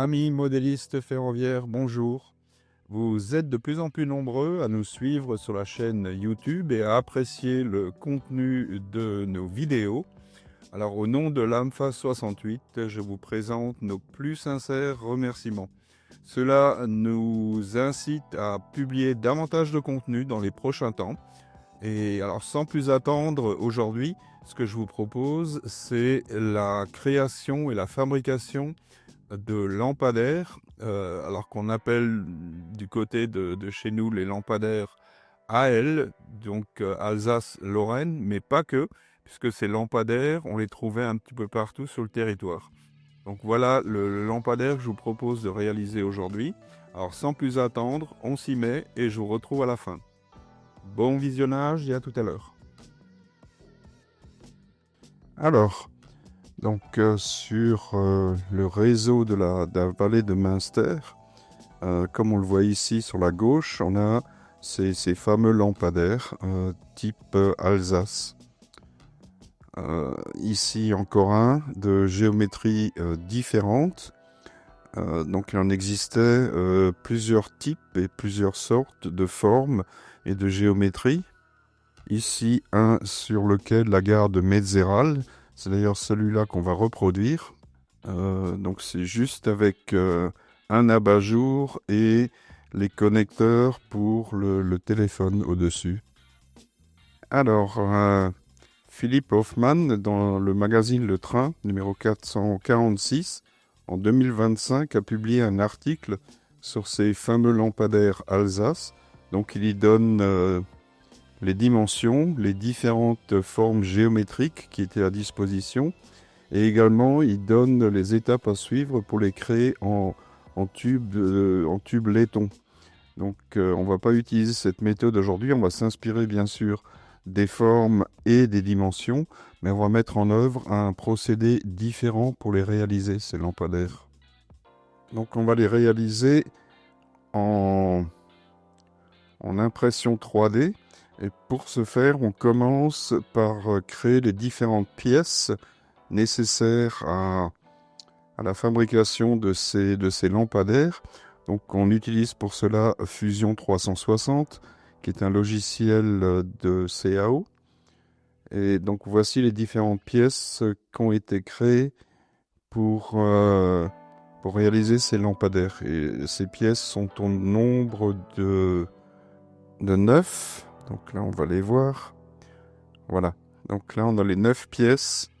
Amis modélistes ferroviaires, bonjour. Vous êtes de plus en plus nombreux à nous suivre sur la chaîne YouTube et à apprécier le contenu de nos vidéos. Alors au nom de l'AMFA 68, je vous présente nos plus sincères remerciements. Cela nous incite à publier davantage de contenu dans les prochains temps. Et alors sans plus attendre, aujourd'hui, ce que je vous propose, c'est la création et la fabrication de lampadaires, alors qu'on appelle du côté de chez nous les lampadaires AL, donc Alsace-Lorraine, mais pas que, puisque ces lampadaires, on les trouvait un petit peu partout sur le territoire. Donc voilà le lampadaire que je vous propose de réaliser aujourd'hui. Alors sans plus attendre, on s'y met et je vous retrouve à la fin. Bon visionnage et à tout à l'heure. Alors, sur le réseau de la vallée de Münster, comme on le voit ici sur la gauche, on a ces fameux lampadaires type Alsace. Ici encore un de géométrie différente. Donc il en existait plusieurs types et plusieurs sortes de formes et de géométrie. Ici un sur lequel la gare de Metzeral. C'est d'ailleurs celui-là qu'on va reproduire. Donc c'est juste avec un abat-jour et les connecteurs pour le téléphone au-dessus. Alors, Philippe Hoffmann, dans le magazine Le Train, numéro 446, en 2025, a publié un article sur ces fameux lampadaires Alsace. Donc il y donne les dimensions, les différentes formes géométriques qui étaient à disposition. Et également, il donne les étapes à suivre pour les créer en tube laiton. Donc, on ne va pas utiliser cette méthode aujourd'hui. On va s'inspirer, bien sûr, des formes et des dimensions, mais on va mettre en œuvre un procédé différent pour les réaliser, ces lampadaires. Donc, on va les réaliser en impression 3D. Et pour ce faire, on commence par créer les différentes pièces nécessaires à la fabrication de ces lampadaires. Donc on utilise pour cela Fusion 360, qui est un logiciel de CAO. Et donc voici les différentes pièces qui ont été créées pour réaliser ces lampadaires. Et ces pièces sont au nombre de 9. Donc là, on va les voir. Voilà. Donc là, on a les 9 pièces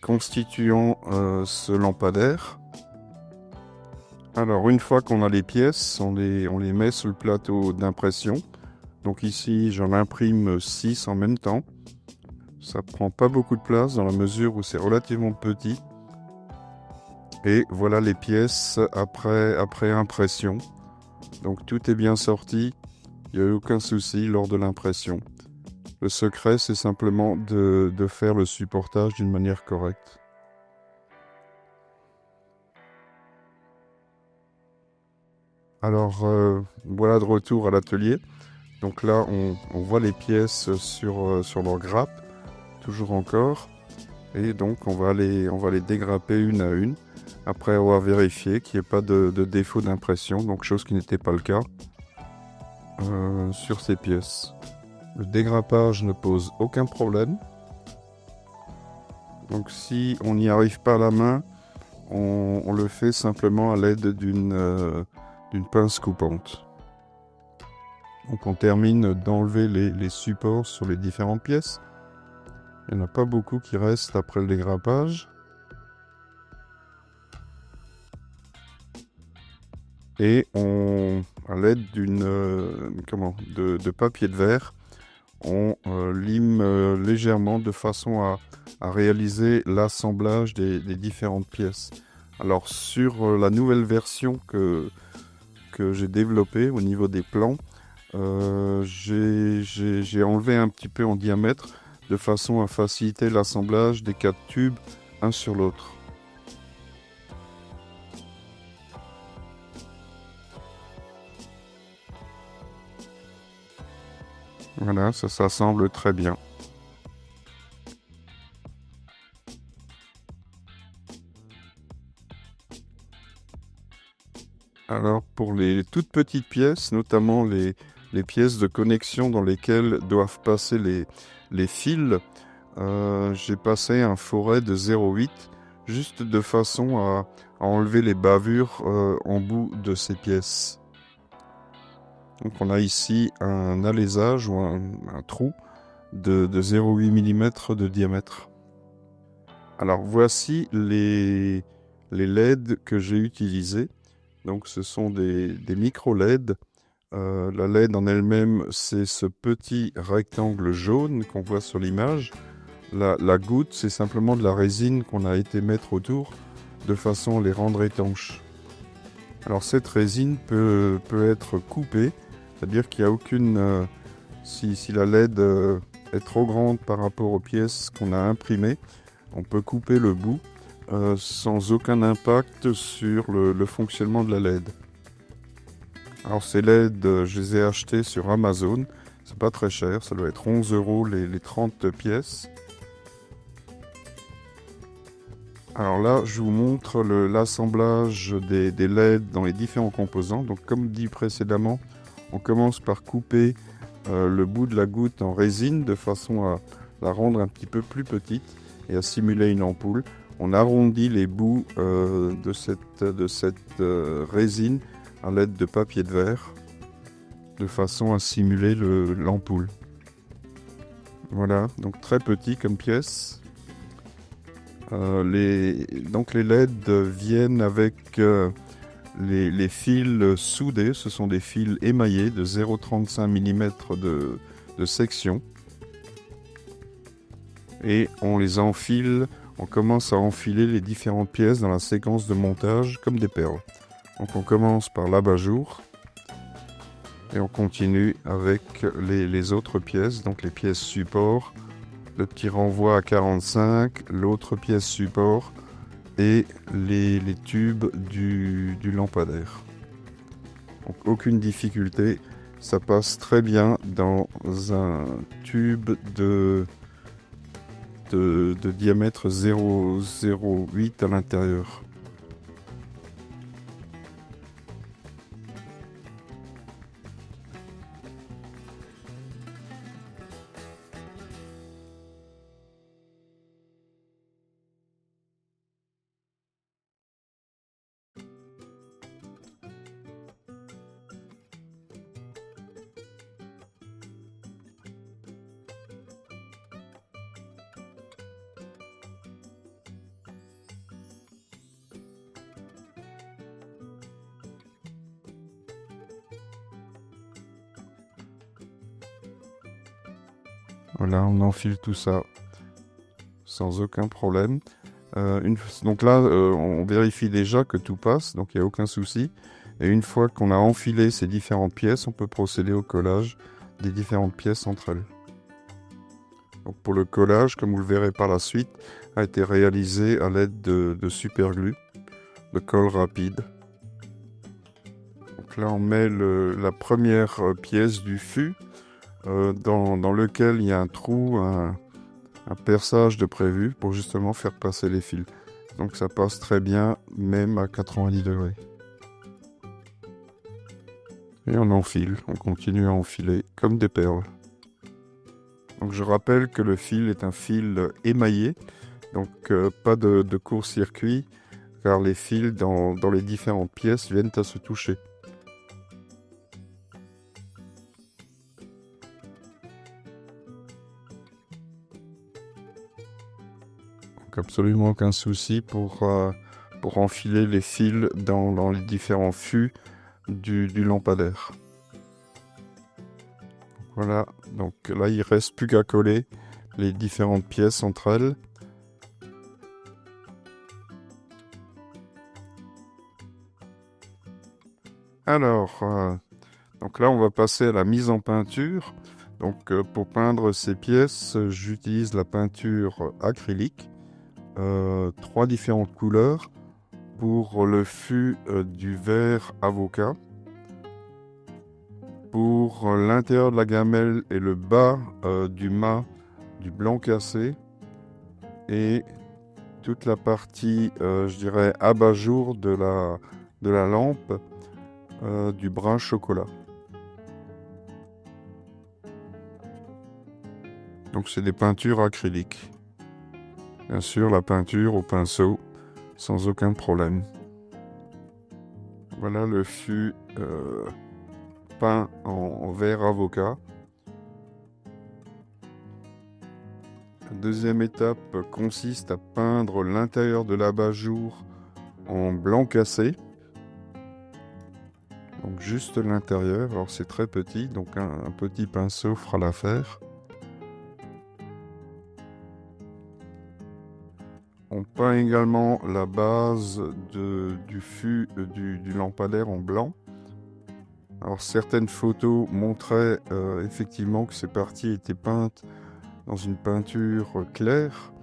constituant ce lampadaire. Alors, une fois qu'on a les pièces, on les met sur le plateau d'impression. Donc ici, j'en imprime 6 en même temps. Ça prend pas beaucoup de place dans la mesure où c'est relativement petit. Et voilà les pièces après impression. Donc tout est bien sorti. Il n'y a eu aucun souci lors de l'impression. Le secret, c'est simplement de faire le supportage d'une manière correcte. Alors, voilà de retour à l'atelier. Donc là, on voit les pièces sur leur grappe, toujours encore. Et donc, on va les dégrapper une à une, après avoir vérifié qu'il n'y ait pas de défaut d'impression, donc chose qui n'était pas le cas sur ces pièces. Le dégrappage ne pose aucun problème. Donc si on n'y arrive pas à la main, on le fait simplement à l'aide d'une pince coupante. Donc on termine d'enlever les supports sur les différentes pièces. Il n'y en a pas beaucoup qui restent après le dégrappage. Et à l'aide de papier de verre, on lime légèrement de façon à réaliser l'assemblage des différentes pièces. Alors sur la nouvelle version que j'ai développée au niveau des plans, j'ai enlevé un petit peu en diamètre de façon à faciliter l'assemblage des 4 tubes un sur l'autre. Voilà, ça s'assemble très bien. Alors pour les toutes petites pièces, notamment les pièces de connexion dans lesquelles doivent passer les fils, j'ai passé un forêt de 0,8 juste de façon à enlever les bavures en bout de ces pièces. Donc on a ici un alésage ou un trou de 0,8 mm de diamètre. Alors voici les LED que j'ai utilisés. Donc ce sont des micro LED. La LED en elle-même, c'est ce petit rectangle jaune qu'on voit sur l'image. La goutte, c'est simplement de la résine qu'on a été mettre autour de façon à les rendre étanches. Alors cette résine peut être coupée, c'est-à-dire qu'il n'y a aucune... si la LED est trop grande par rapport aux pièces qu'on a imprimées, on peut couper le bout sans aucun impact sur le fonctionnement de la LED. Alors ces LED, je les ai achetés sur Amazon, c'est pas très cher, ça doit être 11 € les 30 pièces. Alors là, je vous montre l'assemblage des LED dans les différents composants. Donc comme dit précédemment, on commence par couper le bout de la goutte en résine de façon à la rendre un petit peu plus petite et à simuler une ampoule. On arrondit les bouts de cette résine à l'aide de papier de verre de façon à simuler l'ampoule. Voilà, donc très petit comme pièce. Donc les LED viennent avec les fils soudés, ce sont des fils émaillés de 0,35 mm de section. Et on les enfile, on commence à enfiler les différentes pièces dans la séquence de montage comme des perles. Donc on commence par l'abat-jour et on continue avec les autres pièces, donc les pièces support, le petit renvoi à 45, l'autre pièce support et les tubes du lampadaire. Donc aucune difficulté, ça passe très bien dans un tube de diamètre 0,08 à l'intérieur. Voilà, on enfile tout ça sans aucun problème. Donc là, on vérifie déjà que tout passe, donc il n'y a aucun souci. Et une fois qu'on a enfilé ces différentes pièces, on peut procéder au collage des différentes pièces entre elles. Donc pour le collage, comme vous le verrez par la suite, a été réalisé à l'aide de superglue, de colle rapide. Donc là, on met la première pièce du fût dans lequel il y a un trou, un perçage de prévu pour justement faire passer les fils. Donc ça passe très bien, même à 90 degrés. Et on enfile, on continue à enfiler comme des perles. Donc je rappelle que le fil est un fil émaillé, donc pas de court-circuit, car les fils dans les différentes pièces viennent à se toucher. Donc absolument aucun souci pour enfiler les fils dans les différents fûts du lampadaire. Voilà, donc là il ne reste plus qu'à coller les différentes pièces entre elles. Alors, donc là on va passer à la mise en peinture. Donc pour peindre ces pièces, j'utilise la peinture acrylique, 3 différentes couleurs. Pour le fût du vert avocat, pour l'intérieur de la gamelle et le bas du mât du blanc cassé, et toute la partie, je dirais, abat-jour de la lampe du brun chocolat. Donc c'est des peintures acryliques. Bien sûr, la peinture au pinceau, sans aucun problème. Voilà le fût peint en vert avocat. La deuxième étape consiste à peindre l'intérieur de l'abat-jour en blanc cassé. Donc juste l'intérieur, alors c'est très petit, donc un petit pinceau fera l'affaire. On peint également la base du fût du lampadaire en blanc. Alors certaines photos montraient effectivement que ces parties étaient peintes dans une peinture claire.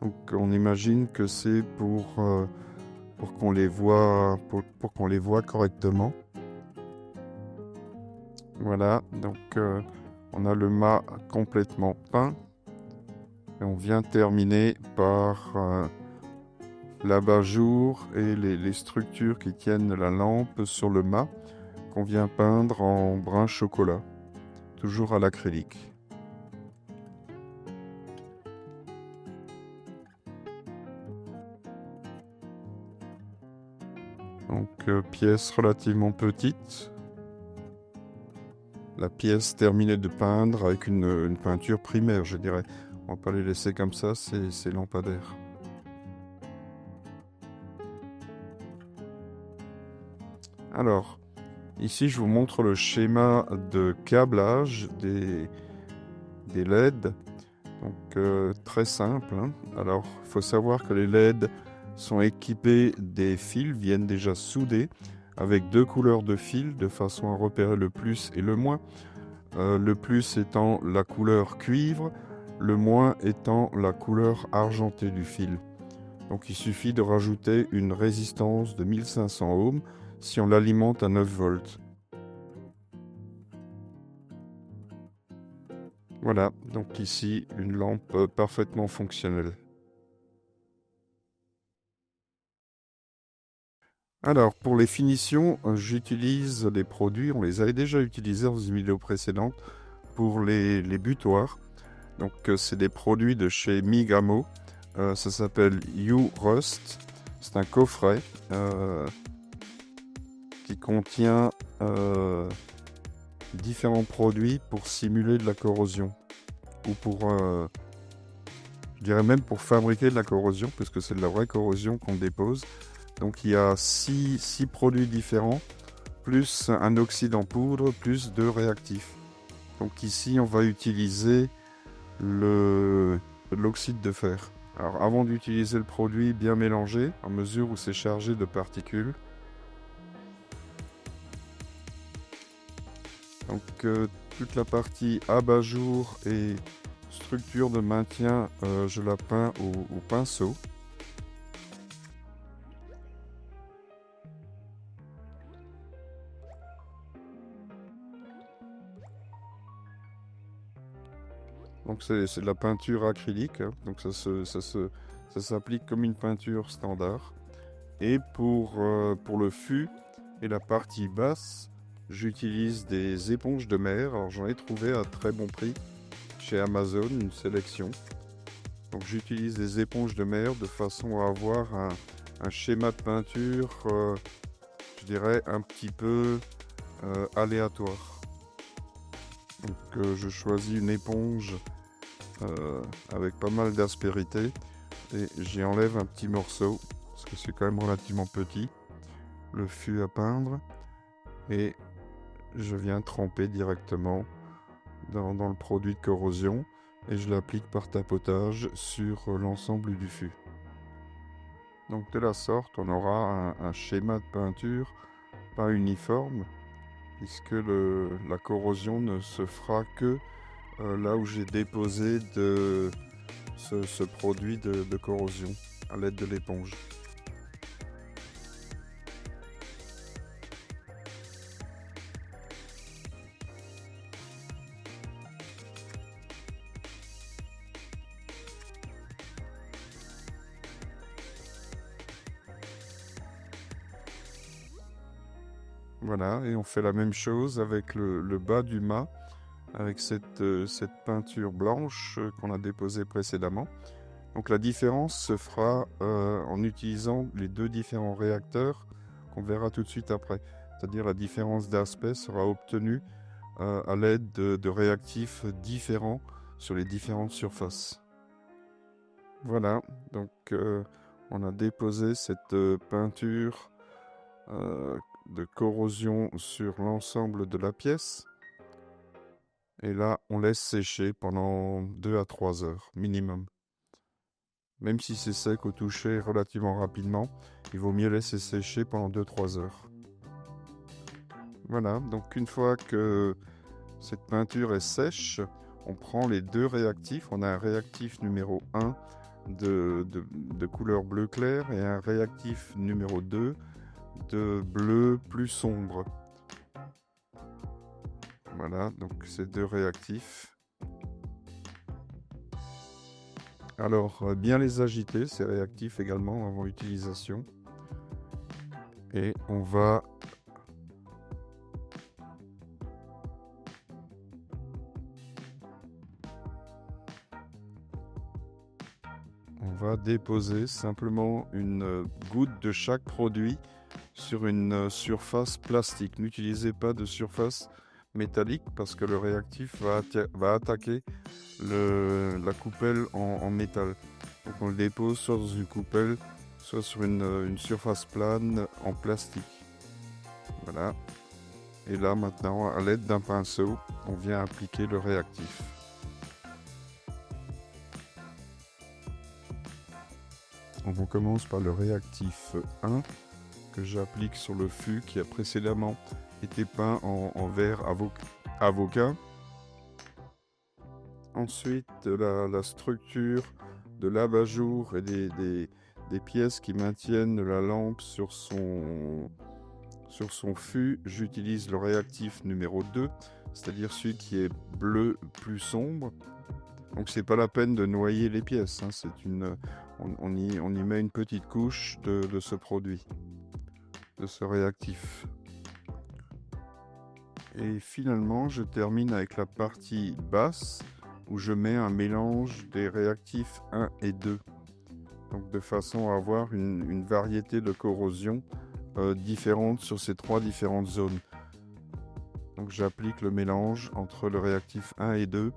Donc on imagine que c'est pour qu'on les voit, pour qu'on les voit correctement. Voilà, donc on a le mât complètement peint. Et on vient terminer par l'abat-jour et les structures qui tiennent la lampe sur le mât qu'on vient peindre en brun chocolat, toujours à l'acrylique. Donc pièce relativement petite. La pièce terminée de peindre avec une peinture primaire, je dirais. On va pas les laisser comme ça, c'est lampadaire. Alors, ici je vous montre le schéma de câblage des LED. Donc très simple, hein. Alors, il faut savoir que les LED sont équipés des fils, viennent déjà soudés avec 2 couleurs de fils de façon à repérer le plus et le moins. Le plus étant la couleur cuivre, le moins étant la couleur argentée du fil. Donc il suffit de rajouter une résistance de 1500 ohms si on l'alimente à 9 volts. Voilà, donc ici une lampe parfaitement fonctionnelle. Alors pour les finitions, j'utilise des produits, on les avait déjà utilisés dans une vidéo précédente, pour les butoirs. Donc c'est des produits de chez Migamo. Ça s'appelle U-Rust. C'est un coffret qui contient différents produits pour simuler de la corrosion. Ou pour, je dirais même pour fabriquer de la corrosion, puisque c'est de la vraie corrosion qu'on dépose. Donc il y a 6 produits différents, plus un oxyde en poudre, plus 2 réactifs. Donc ici on va utiliser l'oxyde de fer. Alors avant d'utiliser le produit, bien mélanger à mesure où c'est chargé de particules. Donc toute la partie abat-jour et structure de maintien, je la peins au pinceau. Donc c'est de la peinture acrylique, hein. Donc ça s'applique comme une peinture standard. Et pour le fût et la partie basse, j'utilise des éponges de mer. Alors j'en ai trouvé à très bon prix chez Amazon, une sélection. Donc j'utilise des éponges de mer de façon à avoir un schéma de peinture, je dirais, un petit peu aléatoire. Donc je choisis une éponge avec pas mal d'aspérité et j'y enlève un petit morceau parce que c'est quand même relativement petit, le fût à peindre, et je viens tremper directement dans le produit de corrosion et je l'applique par tapotage sur l'ensemble du fût. Donc de la sorte, on aura un schéma de peinture pas uniforme, puisque la corrosion ne se fera que là où j'ai déposé ce produit de corrosion à l'aide de l'éponge. Voilà, et on fait la même chose avec le bas du mât, avec cette peinture blanche qu'on a déposée précédemment. Donc la différence se fera en utilisant les deux différents réacteurs qu'on verra tout de suite après. C'est-à-dire la différence d'aspect sera obtenue à l'aide de réactifs différents sur les différentes surfaces. Voilà, donc on a déposé cette peinture de corrosion sur l'ensemble de la pièce. Et là, on laisse sécher pendant 2 à 3 heures minimum. Même si c'est sec au toucher relativement rapidement, il vaut mieux laisser sécher pendant 2-3 heures. Voilà, donc une fois que cette peinture est sèche, on prend les deux réactifs. On a un réactif numéro 1 de couleur bleu clair et un réactif numéro 2 de bleu plus sombre. Voilà, donc ces deux réactifs. Alors, bien les agiter, ces réactifs également avant utilisation. Et on va déposer simplement une goutte de chaque produit sur une surface plastique. N'utilisez pas de surface métallique parce que le réactif va attaquer la coupelle en métal. Donc on le dépose soit dans une coupelle, soit sur une surface plane en plastique. Voilà. Et là maintenant, à l'aide d'un pinceau, on vient appliquer le réactif. Donc on commence par le réactif 1 que j'applique sur le fût qui a précédemment été peint en vert avocat. Ensuite, la structure de l'abat-jour et des pièces qui maintiennent la lampe sur son fût, j'utilise le réactif numéro 2, c'est-à-dire celui qui est bleu plus sombre. Donc c'est pas la peine de noyer les pièces, hein, on y met une petite couche de ce produit, de ce réactif. Et finalement, je termine avec la partie basse où je mets un mélange des réactifs 1 et 2. Donc de façon à avoir une variété de corrosion différente sur ces trois différentes zones. Donc j'applique le mélange entre le réactif 1 et 2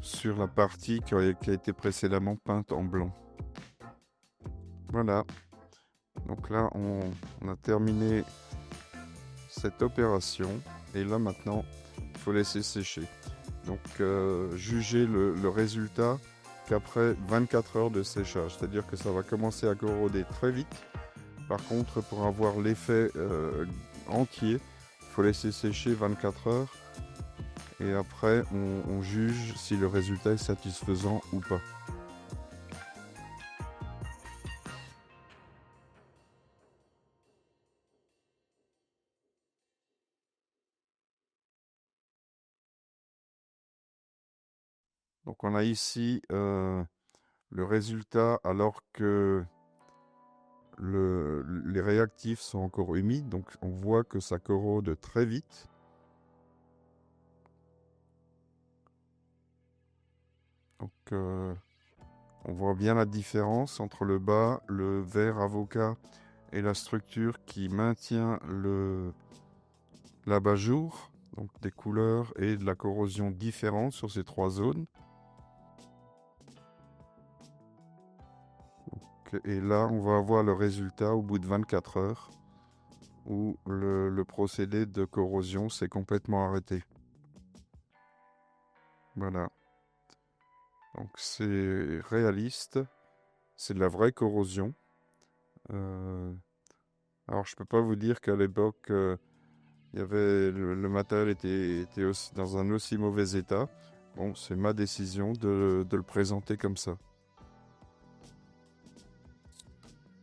sur la partie qui a été précédemment peinte en blanc. Voilà. Donc là, on a terminé cette opération. Et là maintenant, il faut laisser sécher. Donc jugez le résultat qu'après 24 heures de séchage. C'est-à-dire que ça va commencer à corroder très vite. Par contre, pour avoir l'effet entier, il faut laisser sécher 24 heures. Et après, on juge si le résultat est satisfaisant ou pas. Donc on a ici le résultat alors que les réactifs sont encore humides. Donc on voit que ça corrode très vite. Donc on voit bien la différence entre le bas, le vert avocat et la structure qui maintient l'abat-jour. Donc des couleurs et de la corrosion différentes sur ces trois zones. Et là, on va avoir le résultat au bout de 24 heures où le procédé de corrosion s'est complètement arrêté. Voilà. Donc c'est réaliste, c'est de la vraie corrosion. Alors je peux pas vous dire qu'à l'époque, il y avait le matériel était aussi dans un aussi mauvais état. Bon, c'est ma décision de le présenter comme ça.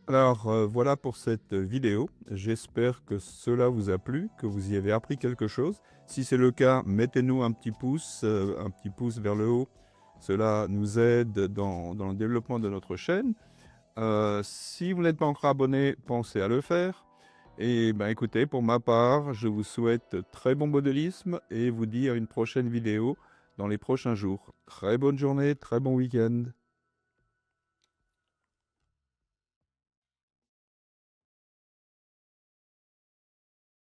Alors voilà pour cette vidéo. J'espère que cela vous a plu, que vous y avez appris quelque chose. Si c'est le cas, mettez-nous un petit pouce vers le haut. Cela nous aide dans le développement de notre chaîne. Si vous n'êtes pas encore abonné, pensez à le faire. Et ben écoutez, pour ma part, je vous souhaite très bon modélisme et vous dis à une prochaine vidéo dans les prochains jours. Très bonne journée, très bon week-end.